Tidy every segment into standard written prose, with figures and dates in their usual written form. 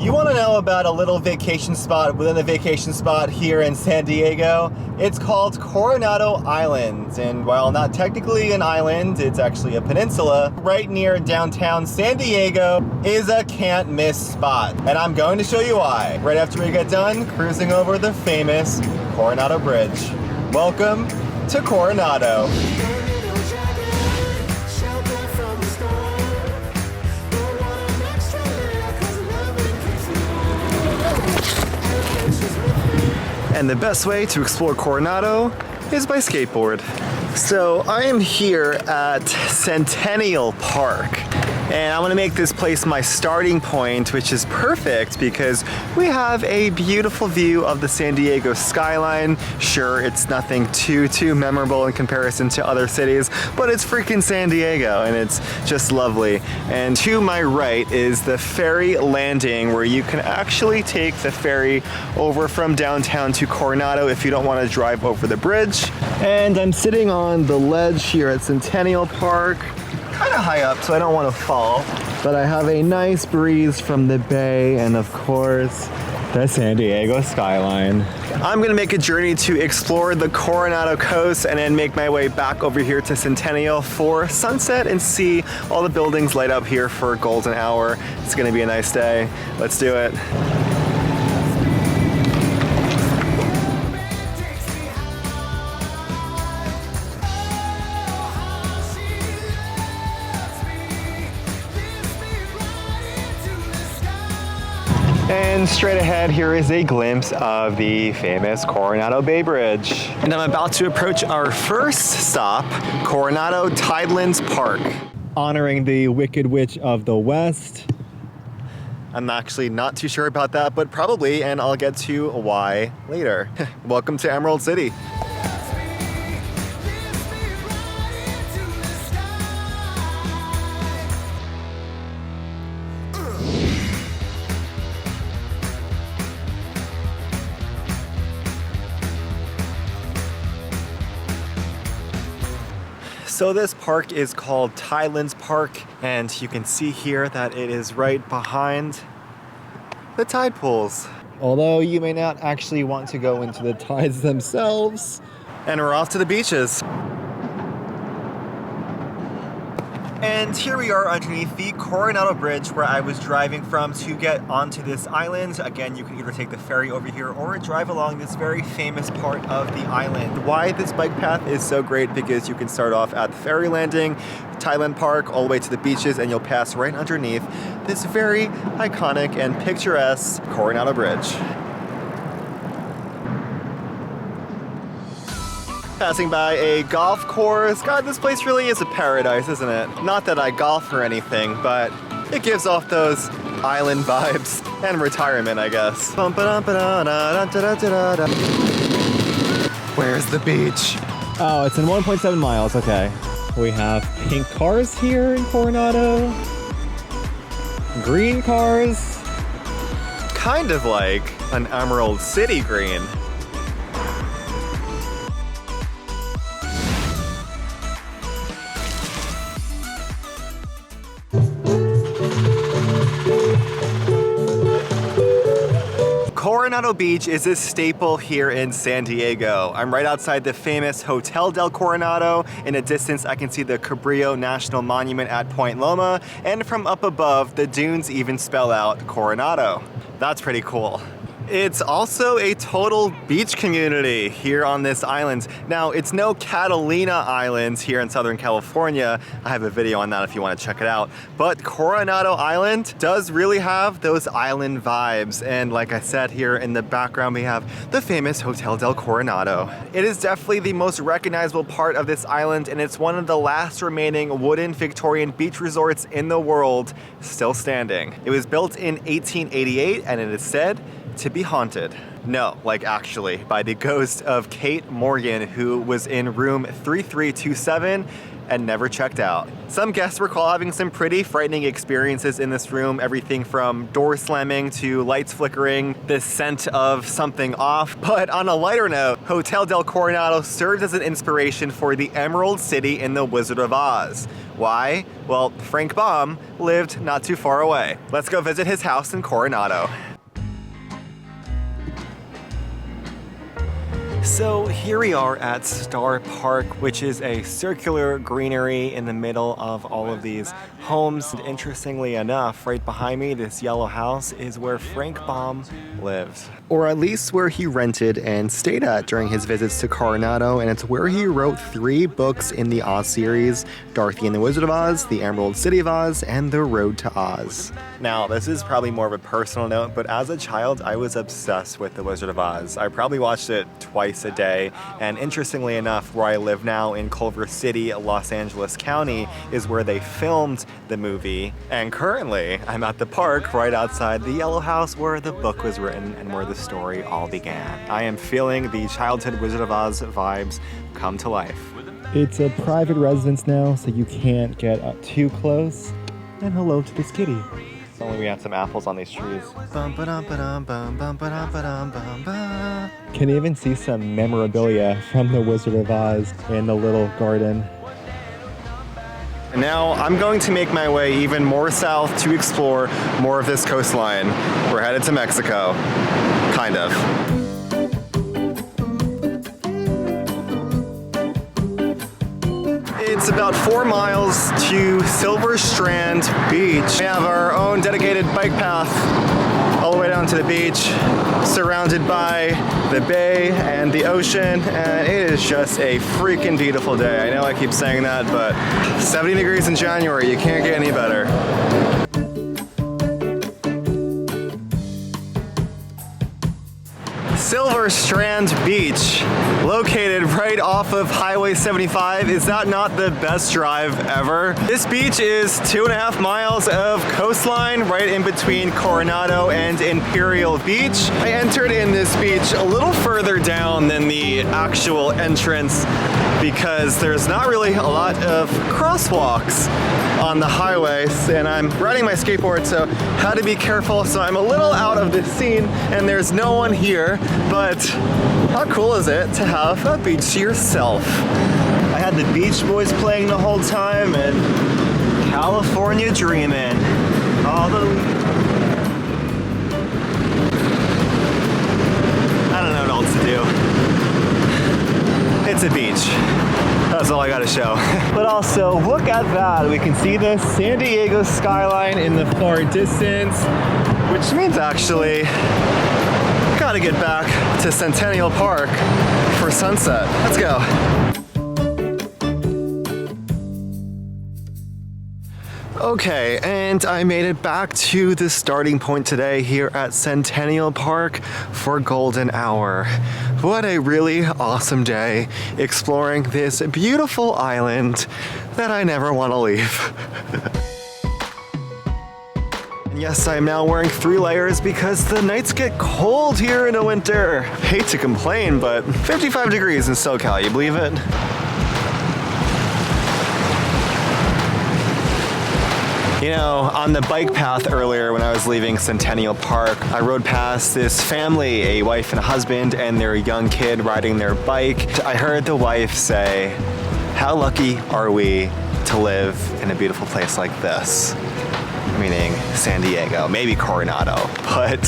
You want to know about a little vacation spot within a vacation spot here in San Diego? It's called Coronado Island, and while not technically an island, it's actually a peninsula right near downtown San Diego is a can't miss spot. And I'm going to show you why right after we get done cruising over the famous Coronado Bridge. Welcome to Coronado. And the best way to explore Coronado is by skateboard. So I am here at Centennial Park, and I want to make this place my starting point, which is perfect because we have a beautiful view of the San Diego skyline. Sure, it's nothing too memorable in comparison to other cities, but it's freaking San Diego and it's just lovely. And to my right is the ferry landing where you can actually take the ferry over from downtown to Coronado if you don't want to drive over the bridge. And I'm sitting on the ledge here at Centennial Park. Kind of high up, so I don't want to fall. But I have a nice breeze from the bay and of course, the San Diego skyline. I'm gonna make a journey to explore the Coronado coast and then make my way back over here to Centennial for sunset and see all the buildings light up here for golden hour. It's gonna be a nice day. Let's do it. And straight ahead, here is a glimpse of the famous Coronado Bay Bridge. And I'm about to approach our first stop, Coronado Tidelands Park. Honoring the Wicked Witch of the West. I'm actually not too sure about that, but probably, and I'll get to why later. Welcome to Emerald City. So this park is called Tidelands Park, and you can see here that it is right behind the tide pools. Although you may not actually want to go into the tides themselves. And we're off to the beaches. And here we are underneath the Coronado Bridge where I was driving from to get onto this island. Again, you can either take the ferry over here or drive along this very famous part of the island. Why this bike path is so great because you can start off at the ferry landing, Tideland Park, all the way to the beaches, and you'll pass right underneath this very iconic and picturesque Coronado Bridge. Passing by a golf course. God, this place really is a paradise, isn't it? Not that I golf or anything, but it gives off those island vibes and retirement, I guess. Where's the beach? Oh, it's in 1.7 miles, okay. We have pink cars here in Coronado. Green cars. Kind of like an Emerald City green. Coronado Beach is a staple here in San Diego. I'm right outside the famous Hotel del Coronado. In a distance, I can see the Cabrillo National Monument at Point Loma, and from up above, the dunes even spell out Coronado. That's pretty cool. It's also a total beach community here on this island. Now, it's no Catalina Island here in Southern California. I have a video on that if you want to check it out. But Coronado Island does really have those island vibes. And like I said, here in the background, we have the famous Hotel del Coronado. It is definitely the most recognizable part of this island, and it's one of the last remaining wooden Victorian beach resorts in the world still standing. It was built in 1888, and it is said to be haunted. No, like actually, by the ghost of Kate Morgan, who was in room 3327 and never checked out. Some guests recall having some pretty frightening experiences in this room, everything from door slamming to lights flickering, the scent of something off. But on a lighter note, Hotel del Coronado serves as an inspiration for the Emerald City in The Wizard of Oz, Why? Well, Frank Baum lived not too far away. Let's go visit his house in Coronado. So here we are at Star Park, which is a circular greenery in the middle of all of these homes. And interestingly enough, right behind me, this yellow house is where Frank Baum lived. Or at least where he rented and stayed at during his visits to Coronado, and it's where he wrote 3 books in the Oz series: Dorothy and the Wizard of Oz, The Emerald City of Oz, and The Road to Oz. Now, this is probably more of a personal note, but as a child, I was obsessed with The Wizard of Oz. I probably watched it twice a day, and interestingly enough, where I live now in Culver City, Los Angeles County, is where they filmed the movie. And currently, I'm at the park right outside the yellow house where the book was written and where the story all began. I am feeling the childhood Wizard of Oz vibes come to life. It's a private residence now, so you can't get up too close. And hello to this kitty. If only we had some apples on these trees. Can even see some memorabilia from the Wizard of Oz in the little garden. And now I'm going to make my way even more south to explore more of this coastline. We're headed to Mexico. Kind of. It's about 4 miles to Silver Strand Beach. We have our own dedicated bike path all the way down to the beach, surrounded by the bay and the ocean, and it is just a freaking beautiful day. I know I keep saying that, but 70 degrees in January, you can't get any better. Silver Strand Beach, located right off of Highway 75. Is that not the best drive ever? This beach is 2.5 miles of coastline right in between Coronado and Imperial Beach. I entered in this beach a little further down than the actual entrance because there's not really a lot of crosswalks on the highways, and I'm riding my skateboard, so had to be careful. So I'm a little out of the scene and there's no one here, but how cool is it to have a beach to yourself? I had the Beach Boys playing the whole time and California dreaming. All the... I don't know what else to do. It's a beach. That's all I gotta show. But also, look at that. We can see the San Diego skyline in the far distance, which means actually, gotta get back to Centennial Park for sunset. Let's go. Okay, and I made it back to the starting point today here at Centennial Park for Golden Hour. What a really awesome day exploring this beautiful island that I never want to leave. And yes, I'm now wearing 3 layers because the nights get cold here in the winter. Hate to complain, but 55 degrees in SoCal, you believe it? You know, on the bike path earlier when I was leaving Centennial Park, I rode past this family, a wife and a husband and their young kid riding their bike. I heard the wife say, "How lucky are we to live in a beautiful place like this?" Meaning San Diego, maybe Coronado, but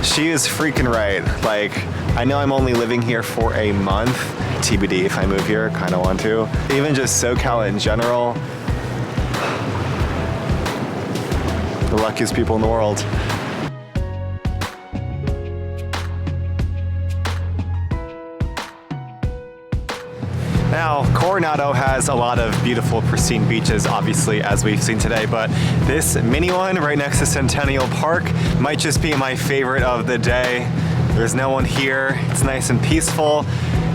she is freaking right. Like, I know I'm only living here for a month, TBD if I move here, kind of want to. Even just SoCal in general, the luckiest people in the world. Now, Coronado has a lot of beautiful, pristine beaches, obviously, as we've seen today, but this mini one right next to Centennial Park might just be my favorite of the day. There's no one here, it's nice and peaceful,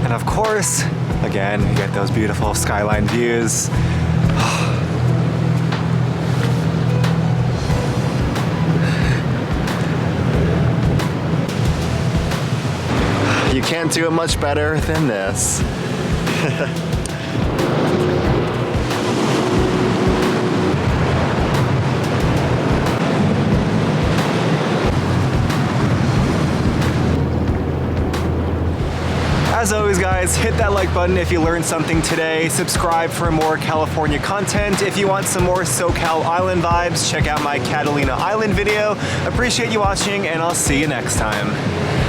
and of course, again, you get those beautiful skyline views. You can't do it much better than this. As always, guys, hit that like button if you learned something today. Subscribe for more California content. If you want some more SoCal Island vibes, check out my Catalina Island video. Appreciate you watching, and I'll see you next time.